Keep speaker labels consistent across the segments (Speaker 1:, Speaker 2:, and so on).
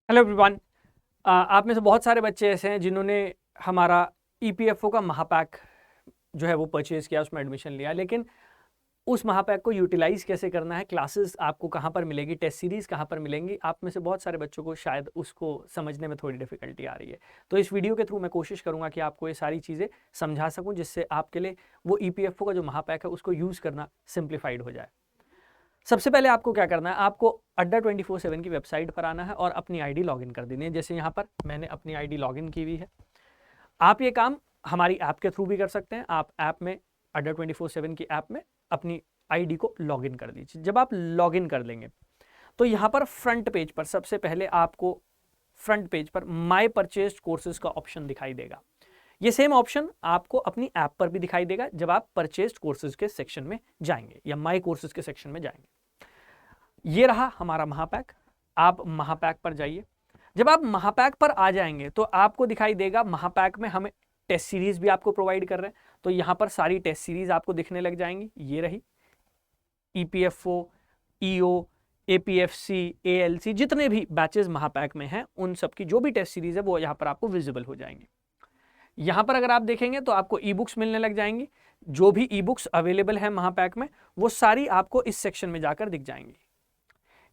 Speaker 1: Hello everyone. आप में से बहुत सारे बच्चे ऐसे हैं जिन्होंने हमारा ईपीएफओ का महापैक जो है वो परचेज किया, उसमें एडमिशन लिया, लेकिन उस महापैक को यूटिलाइज कैसे करना है, क्लासेस आपको कहाँ पर मिलेगी, टेस्ट सीरीज कहाँ पर मिलेंगी, आप में से बहुत सारे बच्चों को शायद उसको समझने में थोड़ी डिफिकल्टी आ रही है। तो इस वीडियो के थ्रू मैं कोशिश करूंगा कि आपको ये सारी चीज़ें समझा सकूं, जिससे आपके लिए वो ईपीएफओ का जो महापैक है उसको यूज़ करना सिंप्लीफाइड हो जाए। सबसे पहले आपको क्या करना है, आपको अड्डा 24/7 की वेबसाइट पर आना है और अपनी आईडी लॉगिन कर देनी है। जैसे यहाँ पर मैंने अपनी आईडी लॉगिन की हुई है। आप ये काम हमारी ऐप के थ्रू भी कर सकते हैं। आप ऐप में अड्डा 24/7 की ऐप में अपनी आईडी को लॉगिन कर दीजिए। जब आप लॉगिन कर लेंगे तो यहाँ पर फ्रंट पेज पर सबसे पहले आपको फ्रंट पेज पर माई परचेज कोर्सेज का ऑप्शन दिखाई देगा। ये सेम ऑप्शन आपको अपनी ऐप पर भी दिखाई देगा जब आप परचेज कोर्सेज के सेक्शन में जाएंगे या माई कोर्सेज के सेक्शन में जाएंगे। ये रहा हमारा महापैक। आप महापैक पर जाइए। जब आप महापैक पर आ जाएंगे तो आपको दिखाई देगा महापैक में हमें टेस्ट सीरीज भी आपको प्रोवाइड कर रहे हैं। तो यहां पर सारी टेस्ट सीरीज आपको दिखने लग जाएंगी। ये रही ईपीएफओ, ईओ, एपीएफसी, एएलसी, जितने भी बैचेस महापैक में हैं उन सब की जो भी टेस्ट सीरीज है वो यहां पर आपको विजिबल हो जाएंगी। यहां पर अगर आप देखेंगे तो आपको ई बुक्स मिलने लग जाएंगी। जो भी ई बुक्स अवेलेबल है महापैक में वो सारी आपको इस सेक्शन में जाकर दिख जाएंगी।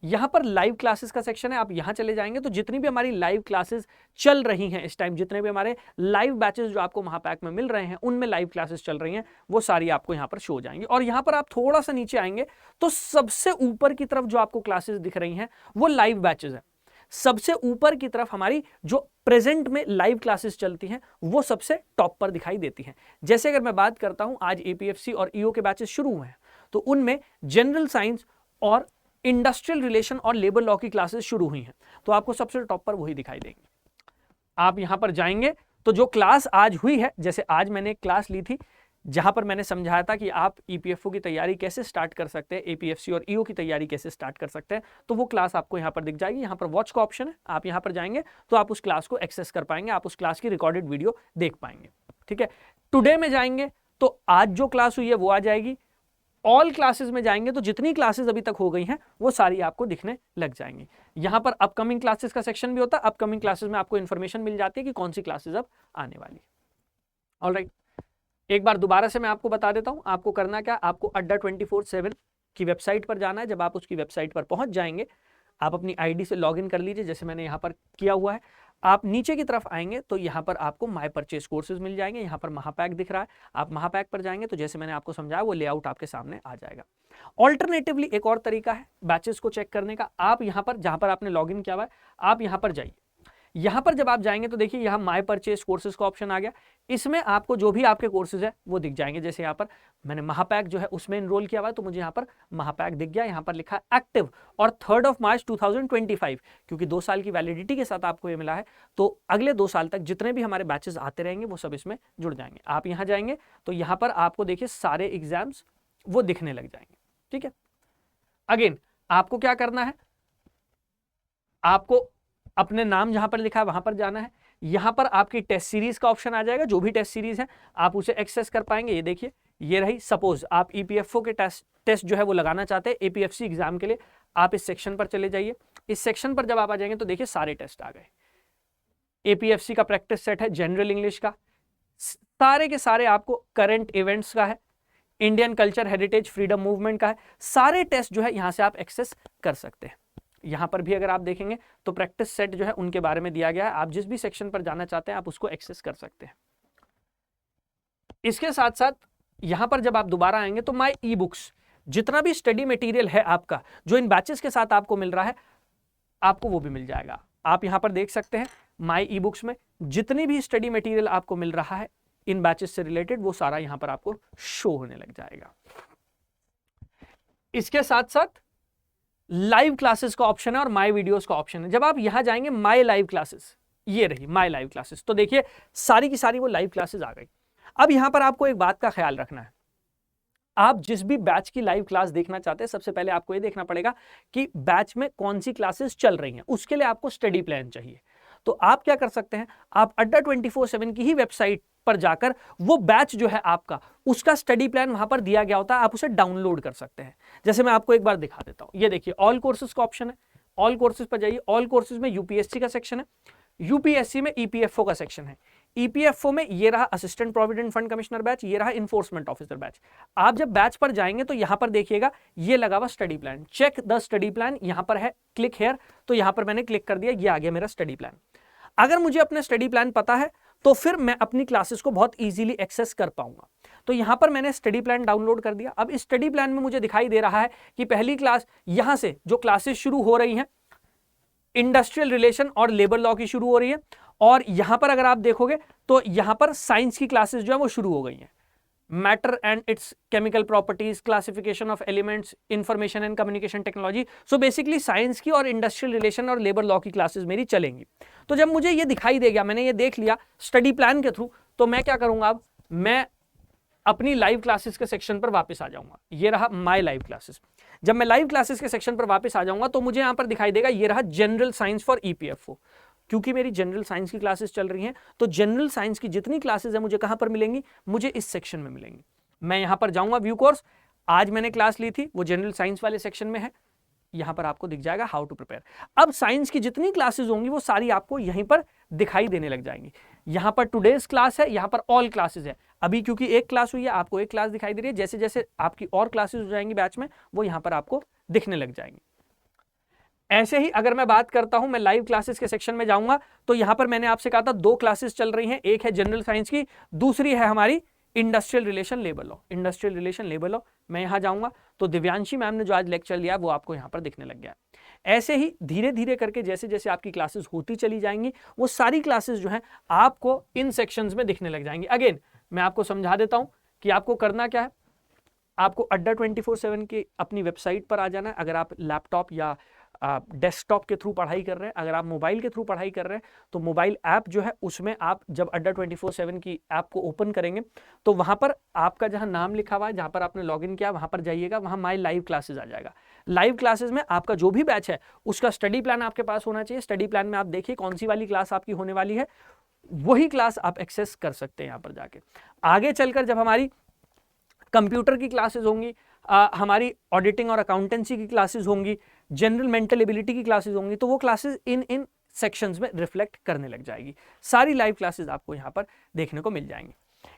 Speaker 1: यहां पर लाइव क्लासेस का सेक्शन है। आप यहां चले जाएंगे तो जितनी भी हमारी लाइव क्लासेस चल रही हैं इस टाइम, जितने भी हमारे लाइव बैचेस जो आपको महापैक में मिल रहे हैं उनमें लाइव क्लासेस चल रही हैं, वो सारी आपको यहां पर शो हो जाएंगी। और यहां पर आप थोड़ा सा नीचे आएंगे तो सबसे ऊपर की तरफ जो आपको क्लासेस दिख रही हैं वो लाइव बैचेस है। सबसे ऊपर की तरफ हमारी जो प्रेजेंट में लाइव क्लासेस चलती हैं वो सबसे टॉप पर दिखाई देती हैं। जैसे अगर मैं बात करता हूं, आज एपीएफसी और ईओ के बैचेस शुरू हुए हैं तो उनमें जनरल साइंस और इंडस्ट्रियल रिलेशन और लेबर लॉ की क्लासेस शुरू हुई हैं, तो आपको सबसे टॉप पर वही दिखाई देंगी। आप यहां पर जाएंगे तो जो क्लास आज हुई है, जैसे आज मैंने एक क्लास ली थी जहां पर मैंने समझाया था कि आप ईपीएफओ की तैयारी कैसे स्टार्ट कर सकते हैं, एपीएफसी और ईओ की तैयारी कैसे स्टार्ट कर सकते हैं, तो वो क्लास आपको यहां पर दिख जाएगी। यहां पर वॉच का ऑप्शन है, आप यहां पर जाएंगे तो आप उस क्लास को एक्सेस कर पाएंगे, आप उस क्लास की रिकॉर्डेड वीडियो देख पाएंगे। ठीक है, टुडे में जाएंगे तो आज जो क्लास हुई है वो आ जाएगी। ऑल क्लासेस में जाएंगे तो जितनी क्लासेस अभी तक हो गई हैं वो सारी आपको दिखने लग जाएंगी। यहां पर अपकमिंग क्लासेस का सेक्शन भी होता है। अपकमिंग क्लासेस में आपको इंफॉर्मेशन मिल जाती है कि कौन सी क्लासेस अब आने वाली है। ऑलराइट, एक बार दोबारा से मैं आपको बता देता हूं आपको करना क्या। आपको अड्डा 24/7 की वेबसाइट पर जाना है। जब आप उसकी वेबसाइट पर पहुंच जाएंगे आप अपनी आईडी से लॉगिन कर लीजिए, जैसे मैंने यहां पर किया हुआ है। आप नीचे की तरफ आएंगे तो यहां पर आपको माय परचेज कोर्सेज मिल जाएंगे। यहां पर महापैक दिख रहा है, आप महापैक पर जाएंगे तो जैसे मैंने आपको समझाया वो लेआउट आपके सामने आ जाएगा। ऑल्टरनेटिवली एक और तरीका है बैचेस को चेक करने का। आप यहां पर जहां पर आपने लॉगिन किया हुआ है आप यहां पर जाइए। यहां पर जब आप जाएंगे तो देखिए यहां माय परचेज कोर्सेज का ऑप्शन आ गया। इसमें आपको जो भी आपके कोर्सेज है वो दिख जाएंगे। जैसे यहां पर मैंने महापैक जो है उसमें इनरोल किया हुआ है तो मुझे यहां पर महापैक दिख गया। यहां पर लिखा एक्टिव और 3 मार्च 2025, क्योंकि 2 साल की वैलिडिटी के साथ आपको ये मिला है तो अगले 2 साल तक जितने भी हमारे बैचेस आते रहेंगे वो सब इसमें जुड़ जाएंगे। आप यहां जाएंगे तो यहां पर आपको देखिए सारे एग्जाम्स वो दिखने लग जाएंगे। ठीक है, अगेन आपको क्या करना है, आपको अपने नाम जहां पर लिखा है वहां पर जाना है। यहां पर आपकी टेस्ट सीरीज का ऑप्शन आ जाएगा। जो भी टेस्ट सीरीज है आप उसे एक्सेस कर पाएंगे। ये देखिए ये रही। सपोज आप ईपीएफओ के टेस्ट जो है वो लगाना चाहते हैं एपीएफसी एग्जाम के लिए, आप इस सेक्शन पर चले जाइए। इस सेक्शन पर जब आप आ जाएंगे तो देखिए सारे टेस्ट आ गए। एपीएफसी का प्रैक्टिस सेट है, जनरल इंग्लिश का, सारे के सारे आपको करंट इवेंट्स का है, Indian culture heritage freedom movement का है। सारे टेस्ट जो है यहां से आप एक्सेस कर सकते हैं। यहां पर भी अगर आप देखेंगे तो प्रैक्टिस सेट जो है उनके बारे में दिया गया है। आप जिस भी सेक्शन पर जाना चाहते हैं आप उसको एक्सेस कर सकते हैं। इसके साथ साथ यहां पर जब आप दोबारा आएंगे तो माय ई बुक्स, जितना भी स्टडी मटेरियल है आपका जो इन बैचेस के साथ आपको मिल रहा है आपको वो भी मिल जाएगा। आप यहां पर देख सकते हैं माय ई बुक्स में जितनी भी स्टडी मटेरियल आपको मिल रहा है इन बैचेस से रिलेटेड वो सारा यहां पर आपको शो होने लग जाएगा। इसके साथ साथ लाइव क्लासेस का ऑप्शन है और माय वीडियोस का ऑप्शन है। जब आप यहां जाएंगे माय लाइव क्लासेस, ये रही माय लाइव क्लासेस, तो देखिए सारी की सारी वो लाइव क्लासेस आ गई। अब यहां पर आपको एक बात का ख्याल रखना है, आप जिस भी बैच की लाइव क्लास देखना चाहते हैं सबसे पहले आपको ये देखना पड़ेगा कि बैच में कौन सी क्लासेस चल रही हैं। उसके लिए आपको स्टडी प्लान चाहिए। तो आप क्या कर सकते हैं, आप अड्डा 24/7 की ही वेबसाइट पर जाकर वो बैच जो है आपका उसका स्टडी प्लान वहां पर दिया गया होता है, आप उसे डाउनलोड कर सकते हैं। जैसे मैं आपको एक बार दिखा देता हूं। ये देखिए ऑल कोर्सेज का ऑप्शन है, ऑल कोर्सेज पर जाइए, ऑल कोर्सेज में यूपीएससी का सेक्शन है, यूपीएससी में ईपीएफओ का सेक्शन है। ईपीएफओ में ये रहा assistant provident fund commissioner batch, ये रहा इन्फोर्समेंट ऑफिसर बैच। आप जब बैच पर जाएंगे तो यहां पर देखिएगा ये लगा हुआ study plan, check the study plan, यहां पर है क्लिक हेयर, तो यहां पर मैंने क्लिक कर दिया, ये आ गया मेरा स्टडी प्लान। अगर मुझे अपना स्टडी प्लान पता है तो फिर मैं अपनी क्लासेस को बहुत इजीली एक्सेस कर पाऊंगा। तो यहां पर मैंने स्टडी प्लान डाउनलोड कर दिया। अब इस स्टडी प्लान में मुझे दिखाई दे रहा है कि पहली क्लास यहां से जो क्लासेस शुरू हो रही हैं इंडस्ट्रियल रिलेशन और लेबर लॉ की शुरू हो रही है, और यहां पर अगर आप देखोगे तो यहां पर साइंस की क्लासेस जो है वो शुरू हो गई हैं, matter and it's chemical properties, classification of elements, information and communication technology. So basically science की और इंडस्ट्रियल रिलेशन और लेबर लॉ की क्लासेस मेरी चलेंगी। तो जब मुझे ये दिखाई दे गया, मैंने ये देख लिया स्टडी प्लान के थ्रू, तो मैं क्या करूंगा, अब मैं अपनी लाइव क्लासेस के सेक्शन पर वापस आ जाऊंगा। ये रहा माय लाइव क्लासेस। जब मैं लाइव क्लासेस के सेक्शन पर वापस आ जाऊंगा तो मुझे यहां पर दिखाई देगा ये रहा जनरल साइंस फॉर ईपीएफओ। क्योंकि मेरी जनरल साइंस की क्लासेस चल रही हैं तो जनरल साइंस की जितनी क्लासेस है मुझे कहां पर मिलेंगी, मुझे इस सेक्शन में मिलेंगी। मैं यहां पर जाऊंगा व्यू कोर्स, आज मैंने क्लास ली थी वो जनरल साइंस वाले सेक्शन में है, यहां पर आपको दिख जाएगा हाउ टू प्रिपेयर। अब साइंस की जितनी क्लासेस होंगी वो सारी आपको यहीं पर दिखाई देने लग जाएंगी। यहां पर टुडेज क्लास है, यहां पर ऑल क्लासेस है। अभी क्योंकि एक क्लास हुई है आपको एक क्लास दिखाई दे रही है, जैसे जैसे आपकी और क्लासेस हो जाएंगी बैच में वो यहां पर आपको दिखने लग जाएंगी। ऐसे ही अगर मैं बात करता हूं, मैं लाइव क्लासेस के सेक्शन में जाऊंगा तो यहां पर मैंने आपसे कहा था 2 क्लासेस चल रही हैं, एक है जनरल साइंस की, दूसरी है हमारी industrial relation labour law. Industrial relation labour law मैं यहां जाऊंगा तो दिव्यांशी मैम ने जो आज लेक्चर लिया वो आपको यहां पर दिखने लग गया। ऐसे ही धीरे धीरे करके जैसे जैसे आपकी क्लासेस होती चली जाएंगी वो सारी क्लासेस जो हैं आपको इन सेक्शंस में दिखने लग जाएंगी। अगेन मैं आपको समझा देता हूं कि आपको करना क्या है। आपको अड्डा 24/7 की अपनी वेबसाइट पर आ जाना है। अगर आप लैपटॉप या डेस्कटॉप के थ्रू पढ़ाई कर रहे हैं, अगर आप मोबाइल के थ्रू पढ़ाई कर रहे हैं तो मोबाइल ऐप जो है उसमें आप जब अड्डा 24/7 की ऐप को ओपन करेंगे तो वहां पर आपका जहां नाम लिखा हुआ है, जहां पर आपने लॉगिन किया, वहां पर जाइएगा, वहां माई लाइव क्लासेस आ जाएगा। लाइव क्लासेस में आपका जो भी बैच है उसका स्टडी प्लान आपके पास होना चाहिए। स्टडी प्लान में आप देखिए कौन सी वाली क्लास आपकी होने वाली है, वही क्लास आप एक्सेस कर सकते हैं यहाँ पर जाके। आगे चलकर जब हमारी कंप्यूटर की क्लासेस होंगी, हमारी ऑडिटिंग और अकाउंटेंसी की क्लासेस होंगी, जनरल मेंटल एबिलिटी की क्लासेस होंगी, तो वो क्लासेस इन सेक्शंस में रिफ्लेक्ट करने लग जाएगी। सारी लाइव क्लासेस आपको यहाँ पर देखने को मिल जाएंगी।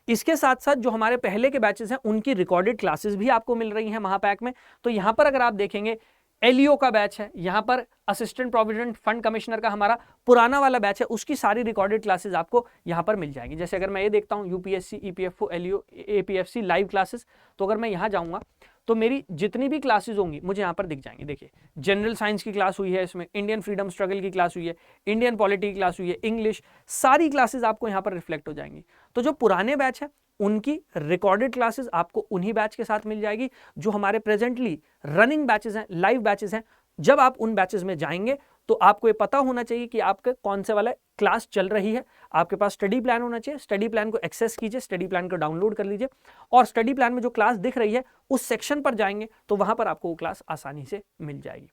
Speaker 1: इसके साथ साथ जो हमारे पहले के बैचेस हैं उनकी रिकॉर्डेड क्लासेस भी आपको मिल रही हैं महापैक में। तो यहाँ पर अगर आप देखेंगे एलईओ का बैच है, यहाँ पर असिस्टेंट प्रोविडेंट फंड कमिश्नर का हमारा पुराना वाला बैच है, उसकी सारी रिकॉर्डेड क्लासेस आपको यहाँ पर मिल जाएंगी। जैसे अगर मैं ये देखता हूँ UPSC, EPFO, LEO, APFC live classes, तो अगर मैं यहाँ जाऊँगा तो मेरी जितनी भी क्लासेस होंगी मुझे यहाँ पर दिख जाएंगी। देखिए जनरल साइंस की क्लास हुई है, इसमें इंडियन फ्रीडम स्ट्रगल की क्लास हुई है, इंडियन पॉलिटी की क्लास हुई है, इंग्लिश, सारी क्लासेस आपको यहाँ पर रिफ्लेक्ट हो जाएंगी। तो जो पुराने बैच है उनकी रिकॉर्डेड क्लासेस आपको उन्हीं बैच के साथ मिल जाएगी। जो हमारे प्रेजेंटली रनिंग बैचेस हैं, लाइव बैचेस हैं, जब आप उन बैचेस में जाएंगे तो आपको ये पता होना चाहिए कि आपके कौन से वाला क्लास चल रही है। आपके पास स्टडी प्लान होना चाहिए, स्टडी प्लान को एक्सेस कीजिए, स्टडी प्लान को डाउनलोड कर लीजिए और स्टडी प्लान में जो क्लास दिख रही है उस सेक्शन पर जाएंगे तो वहां पर आपको वो क्लास आसानी से मिल जाएगी।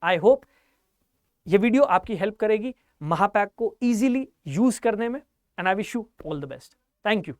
Speaker 1: आई होप ये वीडियो आपकी हेल्प करेगी महापैक को इजीली यूज करने में, and I wish you all the best. Thank you.